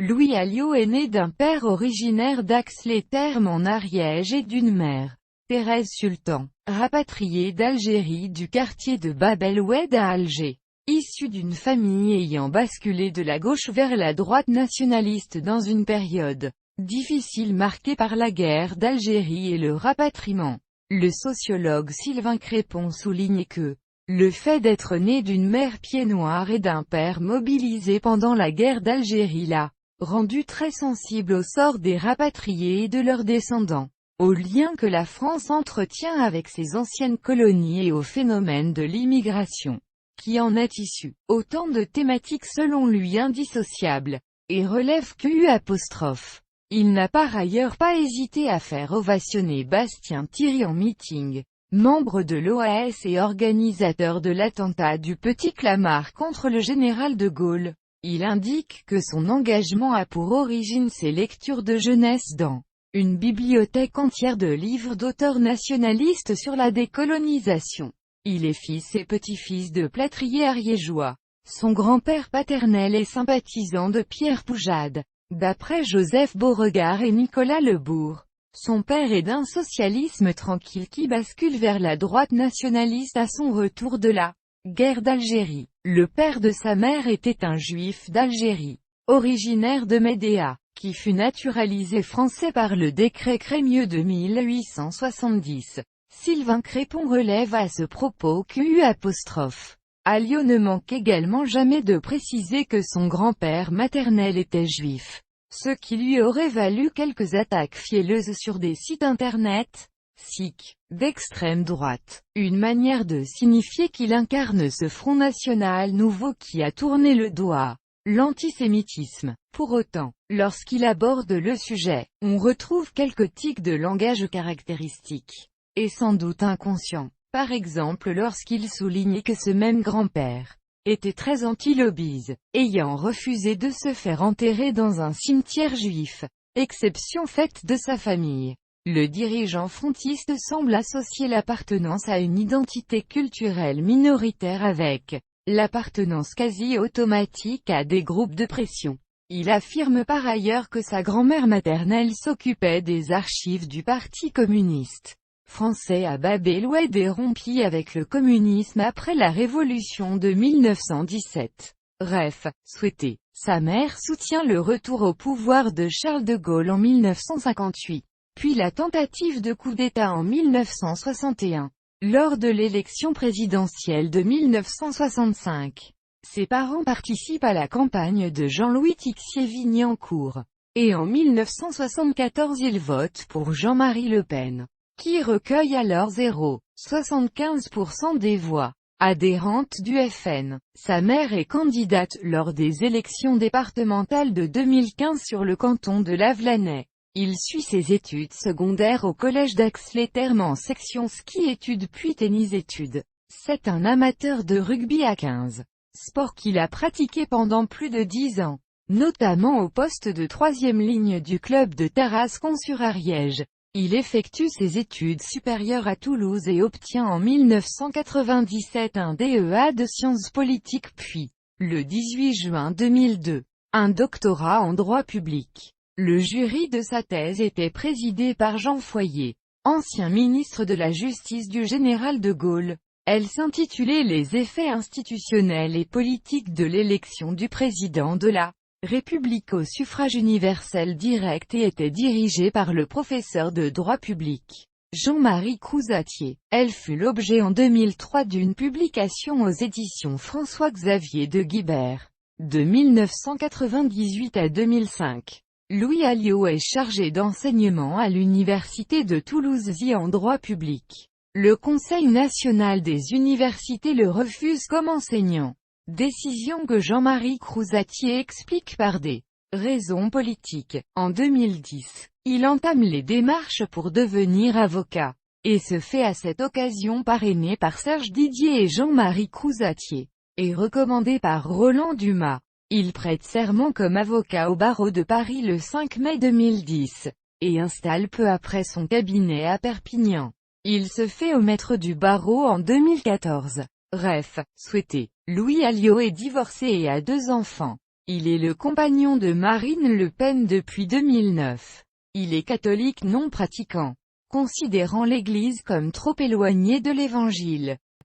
Louis Alliot est né d'un père originaire d'Ax-les-Thermes en Ariège et d'une mère, Thérèse Sultan, rapatriée d'Algérie du quartier de Bab el-Oued à Alger. Issu d'une famille ayant basculé de la gauche vers la droite nationaliste dans une période difficile marquée par la guerre d'Algérie et le rapatriement, le sociologue Sylvain Crépon souligne que le fait d'être né d'une mère pied-noir et d'un père mobilisé pendant la guerre d'Algérie l'a rendu très sensible au sort des rapatriés et de leurs descendants, aux liens que la France entretient avec ses anciennes colonies et au phénomène de l'immigration qui en est issu. Autant de thématiques selon lui indissociables, et relève QU'. Il n'a par ailleurs pas hésité à faire ovationner Bastien Thierry en meeting, membre de l'OAS et organisateur de l'attentat du Petit Clamart contre le général de Gaulle. Il indique que son engagement a pour origine ses lectures de jeunesse dans une bibliothèque entière de livres d'auteurs nationalistes sur la décolonisation. Il est fils et petit-fils de plâtriers ariégeois. Son grand-père paternel est sympathisant de Pierre Poujade, d'après Joseph Beauregard et Nicolas Lebourg. Son père est d'un socialisme tranquille qui bascule vers la droite nationaliste à son retour de la guerre d'Algérie. Le père de sa mère était un juif d'Algérie, originaire de Médéa, qui fut naturalisé français par le décret Crémieux de 1870. Sylvain Crépon relève à ce propos QU'. Alliot ne manque également jamais de préciser que son grand-père maternel était juif, ce qui lui aurait valu quelques attaques fielleuses sur des sites internet sikhs, d'extrême droite, une manière de signifier qu'il incarne ce Front National nouveau qui a tourné le dos à l'antisémitisme. Pour autant, lorsqu'il aborde le sujet, on retrouve quelques tics de langage caractéristiques, et sans doute inconscients. Par exemple lorsqu'il souligne que ce même grand-père était très anti-lobbies, ayant refusé de se faire enterrer dans un cimetière juif, exception faite de sa famille. Le dirigeant frontiste semble associer l'appartenance à une identité culturelle minoritaire avec l'appartenance quasi automatique à des groupes de pression. Il affirme par ailleurs que sa grand-mère maternelle s'occupait des archives du Parti communiste français à Bab el-Oued et rompit avec le communisme après la révolution de 1917. Ref. Souhaité. Sa mère soutient le retour au pouvoir de Charles de Gaulle en 1958, puis la tentative de coup d'État en 1961. Lors de l'élection présidentielle de 1965, ses parents participent à la campagne de Jean-Louis Tixier-Vignancour, et en 1974 ils votent pour Jean-Marie Le Pen, qui recueille alors 0,75% des voix adhérentes du FN. Sa mère est candidate lors des élections départementales de 2015 sur le canton de Lavelanet. Il suit ses études secondaires au collège d'Ax-les-Thermes en section ski-études puis tennis-études. C'est un amateur de rugby à 15, sport qu'il a pratiqué pendant plus de 10 ans, notamment au poste de troisième ligne du club de Tarascon-sur-Ariège. Il effectue ses études supérieures à Toulouse et obtient en 1997 un DEA de sciences politiques puis, le 18 juin 2002, un doctorat en droit public. Le jury de sa thèse était présidé par Jean Foyer, ancien ministre de la Justice du général de Gaulle. Elle s'intitulait « Les effets institutionnels et politiques de l'élection du président de la République au suffrage universel direct » et était dirigée par le professeur de droit public, Jean-Marie Crouzatier. Elle fut l'objet en 2003 d'une publication aux éditions François-Xavier de Guibert. De 1998 à 2005. Louis Alliot est chargé d'enseignement à l'Université de Toulouse en droit public. Le Conseil national des universités le refuse comme enseignant. Décision que Jean-Marie Crouzatier explique par des raisons politiques. En 2010, il entame les démarches pour devenir avocat, et se fait à cette occasion parrainer par Serge Didier et Jean-Marie Crouzatier, et recommandé par Roland Dumas. Il prête serment comme avocat au barreau de Paris le 5 mai 2010, et installe peu après son cabinet à Perpignan. Il se fait au maître du barreau en 2014. Ref. Souhaité. Louis Alliot est divorcé et a 2 enfants. Il est le compagnon de Marine Le Pen depuis 2009. Il est catholique non pratiquant, considérant l'Église comme trop éloignée de l'Évangile.